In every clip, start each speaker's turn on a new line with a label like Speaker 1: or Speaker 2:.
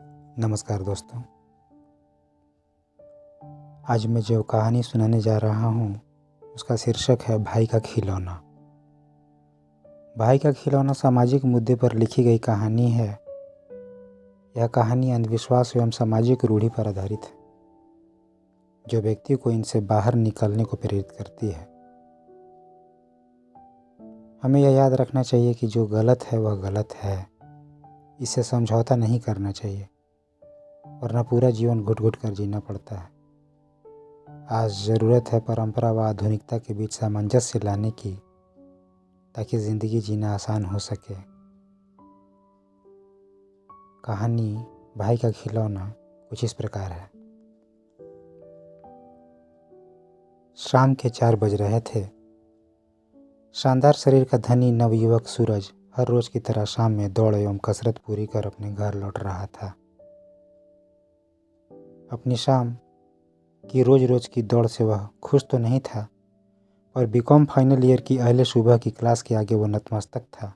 Speaker 1: नमस्कार दोस्तों। आज मैं जो कहानी सुनाने जा रहा हूँ उसका शीर्षक है भाई का खिलौना। भाई का खिलौना सामाजिक मुद्दे पर लिखी गई कहानी है। यह कहानी अंधविश्वास एवं सामाजिक रूढ़ि पर आधारित है जो व्यक्ति को इनसे बाहर निकलने को प्रेरित करती है। हमें यह याद रखना चाहिए कि जो गलत है वह गलत है, इससे समझौता नहीं करना चाहिए, वरना पूरा जीवन घुट घुट कर जीना पड़ता है। आज ज़रूरत है परंपरा व आधुनिकता के बीच सामंजस्य लाने की, ताकि ज़िंदगी जीना आसान हो सके। कहानी भाई का खिलौना कुछ इस प्रकार है। शाम के 4 बज रहे थे। शानदार शरीर का धनी नवयुवक सूरज हर रोज की तरह शाम में दौड़ एवं कसरत पूरी कर अपने घर लौट रहा था। अपनी शाम कि रोज रोज की दौड़ से वह खुश तो नहीं था, पर बीकॉम फाइनल ईयर की अहले सुबह की क्लास के आगे वह नतमस्तक था।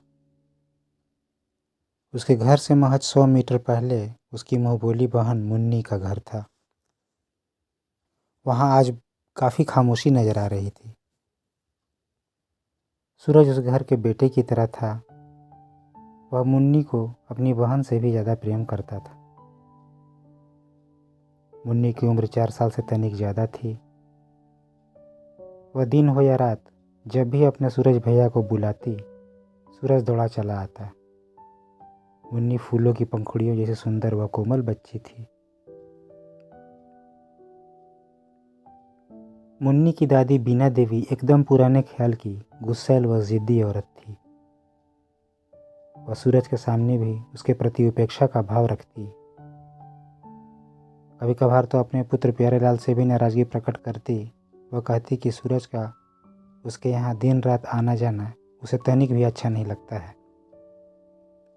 Speaker 1: उसके घर से महज 100 मीटर पहले उसकी मुंहबोली बहन मुन्नी का घर था। वहां आज काफी खामोशी नजर आ रही थी। सूरज उस घर के बेटे की तरह था। वह मुन्नी को अपनी बहन से भी ज्यादा प्रेम करता था। मुन्नी की उम्र 4 साल से तनिक ज्यादा थी। वह दिन हो या रात, जब भी अपने सूरज भैया को बुलाती, सूरज दौड़ा चला आता। मुन्नी फूलों की पंखुड़ियों जैसे सुंदर व कोमल बच्ची थी। मुन्नी की दादी बीना देवी एकदम पुराने ख्याल की गुस्सैल व जिद्दी औरत थी। वह सूरज के सामने भी उसके प्रति उपेक्षा का भाव रखती। कभी कभार तो अपने पुत्र प्यारेलाल से भी नाराजगी प्रकट करती। वह कहती कि सूरज का उसके यहाँ दिन रात आना जाना उसे तनिक भी अच्छा नहीं लगता है,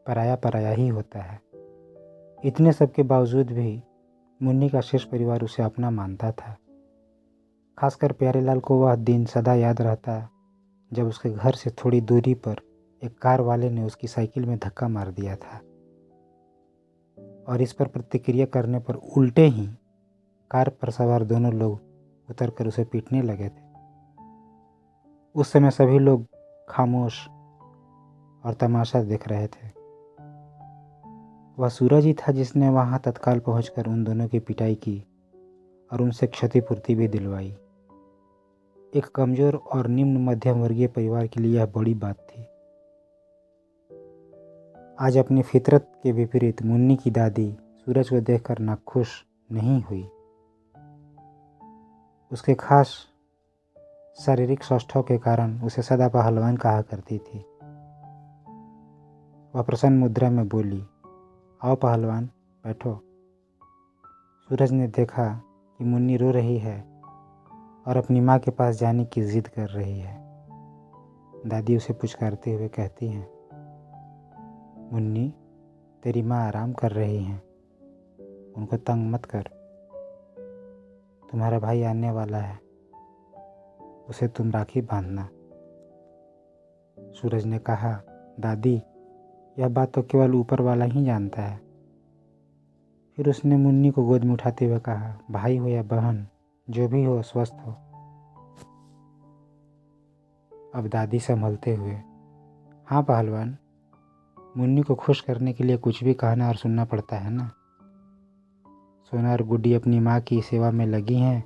Speaker 1: पराया पराया ही होता है। इतने सब के बावजूद भी मुन्नी का शेष परिवार उसे अपना मानता था। खासकर प्यारेलाल को वह दिन सदा याद रहता जब उसके घर से थोड़ी दूरी पर एक कार वाले ने उसकी साइकिल में धक्का मार दिया था, और इस पर प्रतिक्रिया करने पर उल्टे ही कार पर सवार दोनों लोग उतरकर उसे पीटने लगे थे। उस समय सभी लोग खामोश और तमाशा देख रहे थे। वह सूरज ही था जिसने वहां तत्काल पहुंचकर उन दोनों की पिटाई की और उनसे क्षतिपूर्ति भी दिलवाई। एक कमजोर और निम्न मध्यम वर्गीय परिवार के लिए यह बड़ी बात थी। आज अपनी फितरत के विपरीत मुन्नी की दादी सूरज को देखकर नाखुश नहीं हुई। उसके खास शारीरिक सौष्ठव के कारण उसे सदा पहलवान कहा करती थी। वह प्रसन्न मुद्रा में बोली, आओ पहलवान, बैठो। सूरज ने देखा कि मुन्नी रो रही है और अपनी माँ के पास जाने की जिद कर रही है। दादी उसे पुचकारते हुए कहती हैं, मुन्नी, तेरी माँ आराम कर रही हैं, उनको तंग मत कर। तुम्हारा भाई आने वाला है, उसे तुम राखी बांधना। सूरज ने कहा, दादी, यह बात तो केवल ऊपर वाला ही जानता है। फिर उसने मुन्नी को गोद में उठाते हुए कहा, भाई हो या बहन, जो भी हो स्वस्थ हो। अब दादी संभलते हुए, हाँ पहलवान, मुन्नी को खुश करने के लिए कुछ भी कहना और सुनना पड़ता है ना। सोना और गुड्डी अपनी माँ की सेवा में लगी हैं,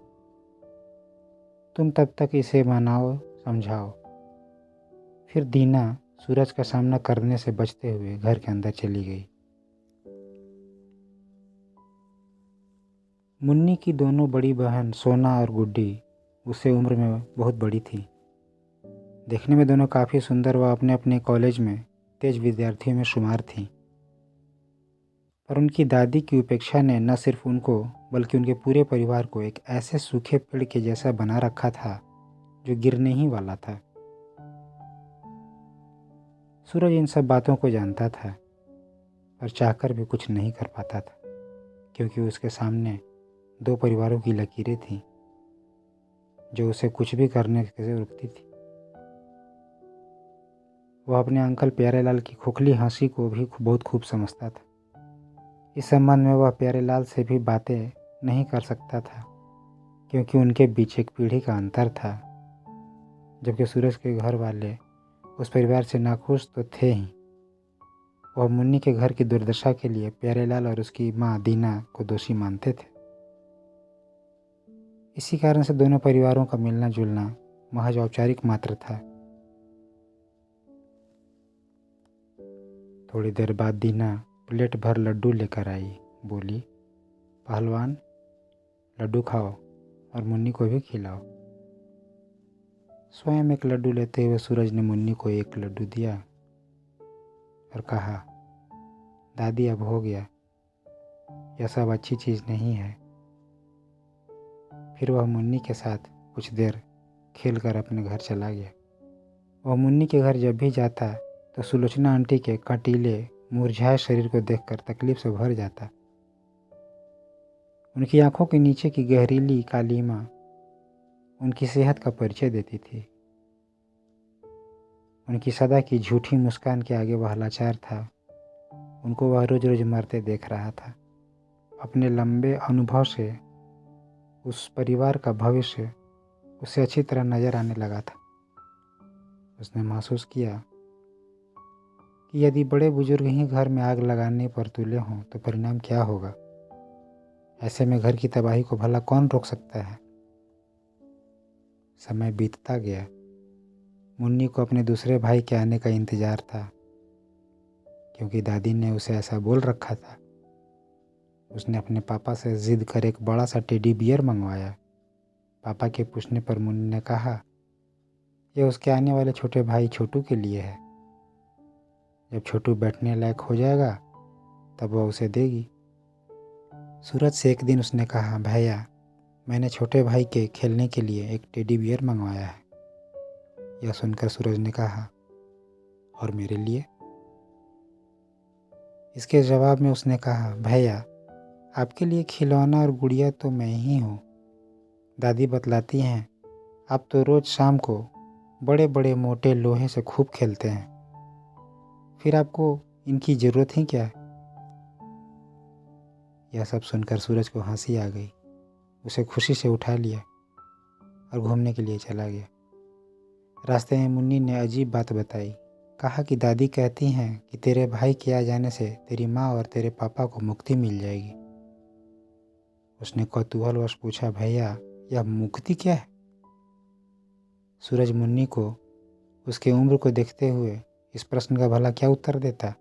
Speaker 1: तुम तब तक इसे मनाओ समझाओ। फिर दीना सूरज का सामना करने से बचते हुए घर के अंदर चली गई। मुन्नी की दोनों बड़ी बहन सोना और गुड्डी उससे उम्र में बहुत बड़ी थी। देखने में दोनों काफ़ी सुंदर व अपने अपने कॉलेज में तेज विद्यार्थियों में शुमार थीं। पर उनकी दादी की उपेक्षा ने न सिर्फ उनको बल्कि उनके पूरे परिवार को एक ऐसे सूखे पेड़ के जैसा बना रखा था जो गिरने ही वाला था। सूरज इन सब बातों को जानता था, पर चाहकर भी कुछ नहीं कर पाता था, क्योंकि उसके सामने 2 परिवारों की लकीरें थीं जो उसे कुछ भी करने से रोकती थी। वह अपने अंकल प्यारेलाल की खोखली हंसी को भी बहुत खूब समझता था। इस संबंध में वह प्यारेलाल से भी बातें नहीं कर सकता था, क्योंकि उनके बीच एक पीढ़ी का अंतर था। जबकि सूरज के घर वाले उस परिवार से नाखुश तो थे ही, वह मुन्नी के घर की दुर्दशा के लिए प्यारेलाल और उसकी माँ दीना को दोषी मानते थे। इसी कारण से दोनों परिवारों का मिलना जुलना महज औपचारिक मात्र था। थोड़ी देर बाद दीना प्लेट भर लड्डू लेकर आई। बोली, पहलवान, लड्डू खाओ और मुन्नी को भी खिलाओ। स्वयं एक लड्डू लेते हुए सूरज ने मुन्नी को एक लड्डू दिया और कहा, दादी अब हो गया, यह सब अच्छी चीज़ नहीं है। फिर वह मुन्नी के साथ कुछ देर खेलकर अपने घर चला गया। वह मुन्नी के घर जब भी जाता तो सुलोचना आंटी के कंटीले मुरझाए शरीर को देखकर तकलीफ से भर जाता। उनकी आंखों के नीचे की गहरीली कालीमा उनकी सेहत का परिचय देती थी। उनकी सदा की झूठी मुस्कान के आगे वह लाचार था। उनको वह रोज रोज मरते देख रहा था। अपने लंबे अनुभव से उस परिवार का भविष्य उसे अच्छी तरह नजर आने लगा था। उसने महसूस किया कि यदि बड़े बुजुर्ग ही घर में आग लगाने पर तुले हों तो परिणाम क्या होगा। ऐसे में घर की तबाही को भला कौन रोक सकता है। समय बीतता गया। मुन्नी को अपने दूसरे भाई के आने का इंतजार था, क्योंकि दादी ने उसे ऐसा बोल रखा था। उसने अपने पापा से जिद कर एक बड़ा सा टेडी बियर मंगवाया। पापा के पूछने पर मुन्नी ने कहा, यह उसके आने वाले छोटे भाई छोटू के लिए है। जब छोटू बैठने लायक हो जाएगा तब वह उसे देगी। सूरज से एक दिन उसने कहा, भैया, मैंने छोटे भाई के खेलने के लिए एक टेडी बियर मंगवाया है। यह सुनकर सूरज ने कहा, और मेरे लिए? इसके जवाब में उसने कहा, भैया, आपके लिए खिलौना और गुड़िया तो मैं ही हूँ। दादी बतलाती हैं आप तो रोज शाम को बड़े बड़े मोटे लोहे से खूब खेलते हैं, फिर आपको इनकी ज़रूरत ही क्या है। यह सब सुनकर सूरज को हंसी आ गई। उसे खुशी से उठा लिया और घूमने के लिए चला गया। रास्ते में मुन्नी ने अजीब बात बताई। कहा कि दादी कहती हैं कि तेरे भाई के आ जाने से तेरी माँ और तेरे पापा को मुक्ति मिल जाएगी। उसने कौतूहलवश पूछा, भैया, यह मुक्ति क्या है? सूरज मुन्नी को उसके उम्र को देखते हुए इस प्रश्न का भला क्या उत्तर देता।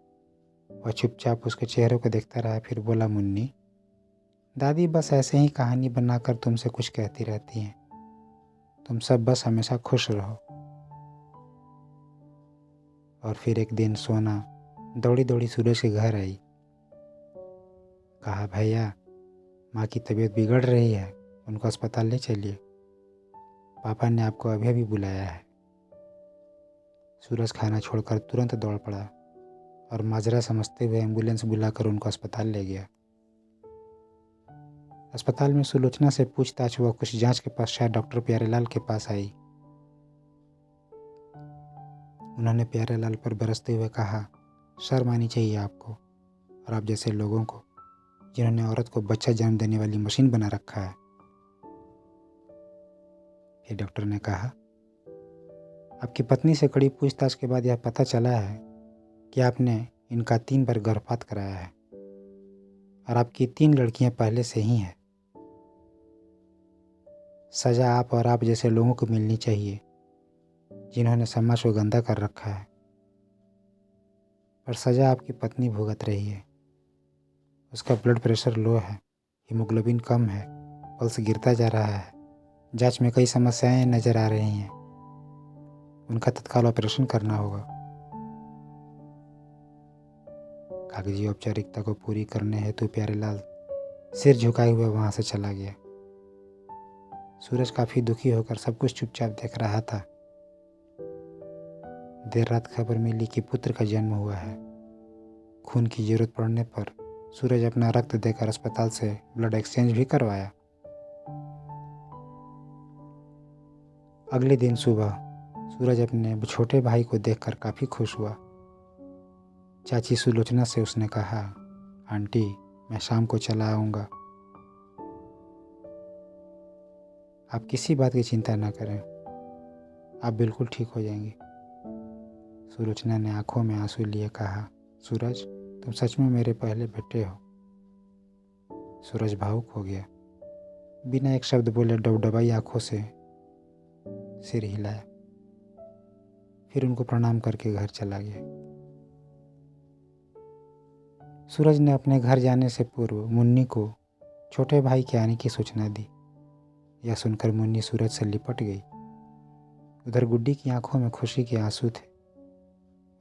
Speaker 1: वह चुपचाप उसके चेहरे को देखता रहा। फिर बोला, मुन्नी, दादी बस ऐसे ही कहानी बनाकर तुमसे कुछ कहती रहती हैं। तुम सब बस हमेशा खुश रहो। और फिर एक दिन सोना दौड़ी दौड़ी सूरज के घर आई। कहा, भैया, माँ की तबीयत बिगड़ रही है, उनको अस्पताल ले चलिए। पापा ने आपको अभी अभी बुलाया है। सूरज खाना छोड़कर तुरंत दौड़ पड़ा और माजरा समझते हुए एम्बुलेंस बुलाकर उनको अस्पताल ले गया। अस्पताल में सुलोचना से पूछताछ व कुछ जांच के पश्चात डॉक्टर प्यारेलाल के पास आई। उन्होंने प्यारेलाल पर बरसते हुए कहा, शर्म आनी चाहिए आपको और आप जैसे लोगों को, जिन्होंने औरत को बच्चा जन्म देने वाली मशीन बना रखा है। फिर डॉक्टर ने कहा, आपकी पत्नी से कड़ी पूछताछ के बाद यह पता चला है कि आपने इनका 3 बार गर्भपात कराया है और आपकी 3 लड़कियां पहले से ही हैं। सजा आप और आप जैसे लोगों को मिलनी चाहिए, जिन्होंने समाज को गंदा कर रखा है। पर सजा आपकी पत्नी भुगत रही है। उसका ब्लड प्रेशर लो है, हीमोग्लोबिन कम है, पल्स गिरता जा रहा है, जांच में कई समस्याएं नजर आ रही हैं। उनका तत्काल ऑपरेशन करना होगा। कागजी औपचारिकता को पूरी करने हेतु प्यारेलाल सिर झुकाए हुए वहां से चला गया। सूरज काफी दुखी होकर सब कुछ चुपचाप देख रहा था। देर रात खबर मिली कि पुत्र का जन्म हुआ है। खून की जरूरत पड़ने पर सूरज अपना रक्त देकर अस्पताल से ब्लड एक्सचेंज भी करवाया। अगले दिन सुबह सूरज अपने छोटे भाई को देखकर काफी खुश हुआ। चाची सुलोचना से उसने कहा, आंटी, मैं शाम को चला आऊँगा। आप किसी बात की चिंता न करें, आप बिल्कुल ठीक हो जाएंगे। सुलोचना ने आंखों में आंसू लिए कहा, सूरज, तुम सच में मेरे पहले बेटे हो। सूरज भावुक हो गया। बिना एक शब्द बोले डबडबाई आंखों से सिर हिलाया, फिर उनको प्रणाम करके घर चला गया। सूरज ने अपने घर जाने से पूर्व मुन्नी को छोटे भाई के आने की सूचना दी। यह सुनकर मुन्नी सूरज से लिपट गई। उधर गुड्डी की आंखों में खुशी के आंसू थे।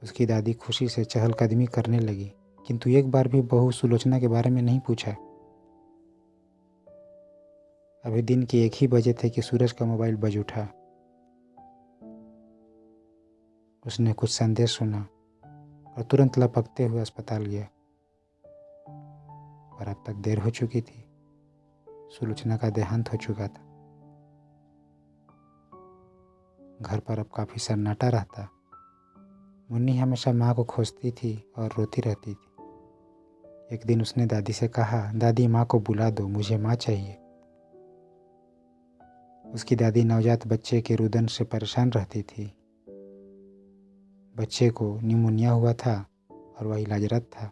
Speaker 1: उसकी दादी खुशी से चहलकदमी करने लगी, किंतु एक बार भी बहू सुलोचना के बारे में नहीं पूछा। अभी दिन के 1 ही बजे थे कि सूरज का मोबाइल बज उठा। उसने कुछ संदेश सुना और तुरंत लपकते हुए अस्पताल गया। पर अब तक देर हो चुकी थी। सुलोचना का देहांत हो चुका था। घर पर अब काफी सन्नाटा रहता। मुन्नी हमेशा माँ को खोजती थी और रोती रहती थी। एक दिन उसने दादी से कहा, दादी माँ को बुला दो, मुझे माँ चाहिए। उसकी दादी नवजात बच्चे के रुदन से परेशान रहती थी। बच्चे को निमोनिया हुआ था और वह इलाजरत था।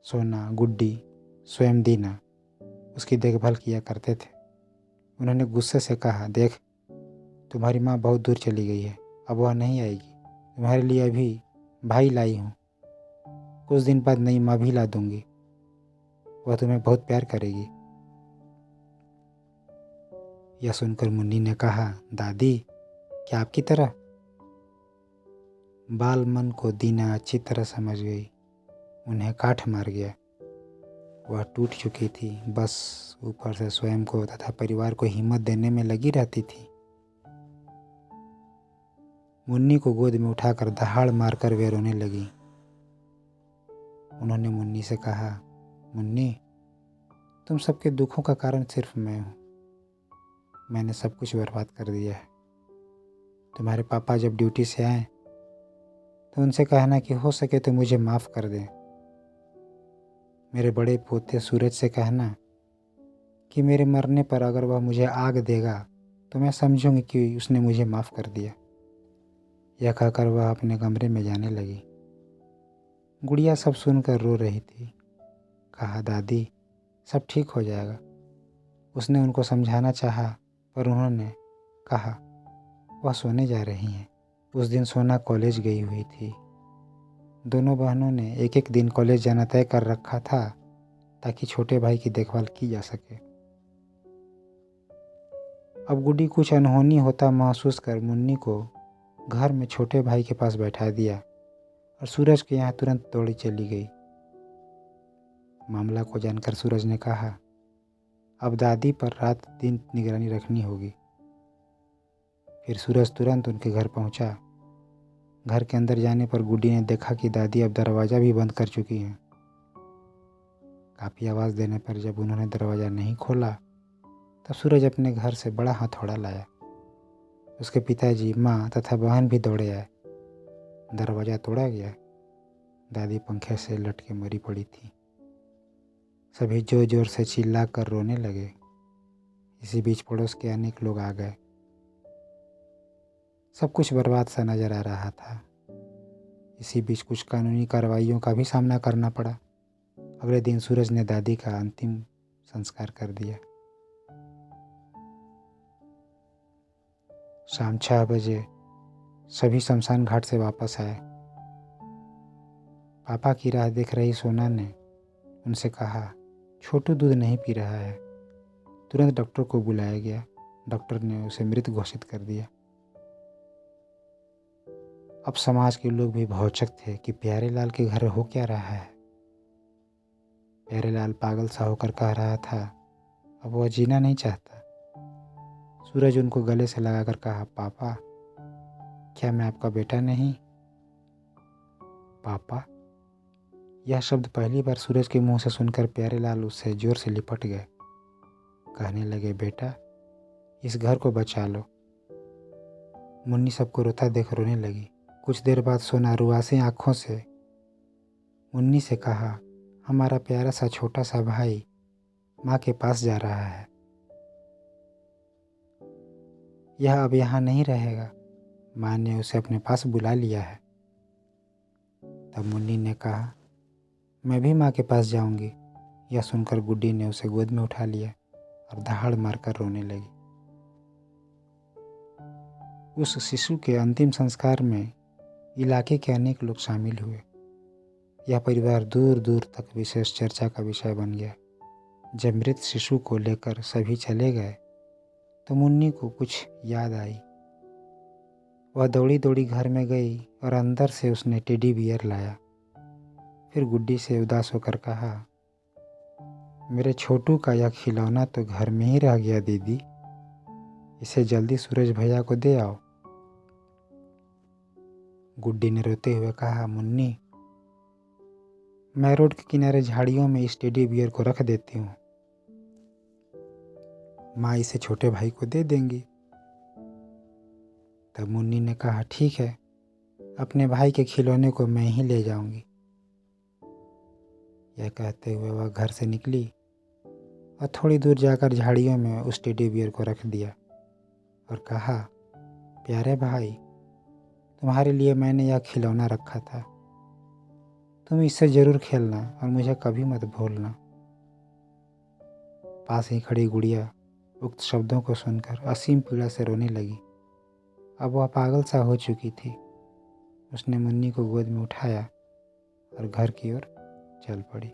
Speaker 1: सोना, गुड्डी, स्वयं दीना उसकी देखभाल किया करते थे। उन्होंने गुस्से से कहा, देख, तुम्हारी माँ बहुत दूर चली गई है, अब वह नहीं आएगी। तुम्हारे लिए अभी भाई लाई हूँ, कुछ दिन बाद नई माँ भी ला दूंगी, वह तुम्हें बहुत प्यार करेगी। यह सुनकर मुन्नी ने कहा, दादी, क्या आपकी तरह? बाल मन को दीना अच्छी तरह समझ गई। उन्हें काठ मार गया। वह टूट चुकी थी, बस ऊपर से स्वयं को तथा परिवार को हिम्मत देने में लगी रहती थी। मुन्नी को गोद में उठाकर दहाड़ मारकर वे रोने लगी। उन्होंने मुन्नी से कहा, मुन्नी, तुम सबके दुखों का कारण सिर्फ मैं हूँ। मैंने सब कुछ बर्बाद कर दिया है। तुम्हारे पापा जब ड्यूटी से आए तो उनसे कहना कि हो सके तो मुझे माफ़ कर दें। मेरे बड़े पोते सूरज से कहना कि मेरे मरने पर अगर वह मुझे आग देगा तो मैं समझूंगी कि उसने मुझे माफ़ कर दिया। यह कहकर वह अपने कमरे में जाने लगी। गुड़िया सब सुनकर रो रही थी। कहा, दादी, सब ठीक हो जाएगा। उसने उनको समझाना चाहा, पर उन्होंने कहा वह सोने जा रही हैं। उस दिन सोना कॉलेज गई हुई थी। दोनों बहनों ने एक एक दिन कॉलेज जाना तय कर रखा था ताकि छोटे भाई की देखभाल की जा सके। अब गुड्डी कुछ अनहोनी होता महसूस कर मुन्नी को घर में छोटे भाई के पास बैठा दिया और सूरज के यहाँ तुरंत दौड़ी चली गई। मामला को जानकर सूरज ने कहा, अब दादी पर रात दिन निगरानी रखनी होगी। फिर सूरज तुरंत उनके घर पहुंचा। घर के अंदर जाने पर गुड्डी ने देखा कि दादी अब दरवाज़ा भी बंद कर चुकी हैं। काफ़ी आवाज़ देने पर जब उन्होंने दरवाज़ा नहीं खोला तब सूरज अपने घर से बड़ा हथौड़ा लाया। उसके पिताजी, माँ तथा बहन भी दौड़े आए। दरवाज़ा तोड़ा गया। दादी पंखे से लट के मरी पड़ी थी। सभी जोर जोर से चिल्ला कर रोने लगे। इसी बीच पड़ोस के अनेक लोग आ गए। सब कुछ बर्बाद सा नजर आ रहा था। इसी बीच कुछ कानूनी कार्रवाइयों का भी सामना करना पड़ा। अगले दिन सूरज ने दादी का अंतिम संस्कार कर दिया। शाम 6 बजे सभी शमशान घाट से वापस आए। पापा की राह देख रही सोना ने उनसे कहा, छोटू दूध नहीं पी रहा है। तुरंत डॉक्टर को बुलाया गया। डॉक्टर ने उसे मृत घोषित कर दिया। अब समाज के लोग भी भौचक थे कि प्यारेलाल के घर हो क्या रहा है। प्यारेलाल पागल सा होकर कह रहा था, अब वह जीना नहीं चाहता। सूरज उनको गले से लगाकर कहा, पापा, क्या मैं आपका बेटा नहीं? पापा, यह शब्द पहली बार सूरज के मुंह से सुनकर प्यारेलाल उससे जोर से लिपट गए। कहने लगे, बेटा, इस घर को बचा लो। मुन्नी सबको रोता देख रोने लगी। कुछ देर बाद सोना रुआसी आंखों से मुन्नी से कहा, हमारा प्यारा सा छोटा सा भाई माँ के पास जा रहा है। यह अब यहाँ नहीं रहेगा, माँ ने उसे अपने पास बुला लिया है। तब मुन्नी ने कहा, मैं भी माँ के पास जाऊंगी। यह सुनकर गुड्डी ने उसे गोद में उठा लिया और दहाड़ मारकर रोने लगी। उस शिशु के अंतिम संस्कार में इलाके के अनेक लोग शामिल हुए। यह परिवार दूर दूर तक विशेष चर्चा का विषय बन गया। जब मृत शिशु को लेकर सभी चले गए तो मुन्नी को कुछ याद आई। वह दौड़ी दौड़ी घर में गई और अंदर से उसने टेडी बियर लाया। फिर गुड्डी से उदास होकर कहा, मेरे छोटू का यह खिलौना तो घर में ही रह गया दीदी, इसे जल्दी सूरज भैया को दे आओ। गुड्डी ने रोते हुए कहा, मुन्नी, मैं रोड के किनारे झाड़ियों में इस टेडी बियर को रख देती हूँ, माँ इसे छोटे भाई को दे देंगी। तब मुन्नी ने कहा, ठीक है, अपने भाई के खिलौने को मैं ही ले जाऊंगी। यह कहते हुए वह घर से निकली और थोड़ी दूर जाकर झाड़ियों में उस टेडी बियर को रख दिया और कहा, प्यारे भाई, तुम्हारे लिए मैंने यह खिलौना रखा था, तुम इससे ज़रूर खेलना और मुझे कभी मत भूलना। पास ही खड़ी गुड़िया उक्त शब्दों को सुनकर असीम पीड़ा से रोने लगी। अब वह पागल सा हो चुकी थी। उसने मुन्नी को गोद में उठाया और घर की ओर चल पड़ी।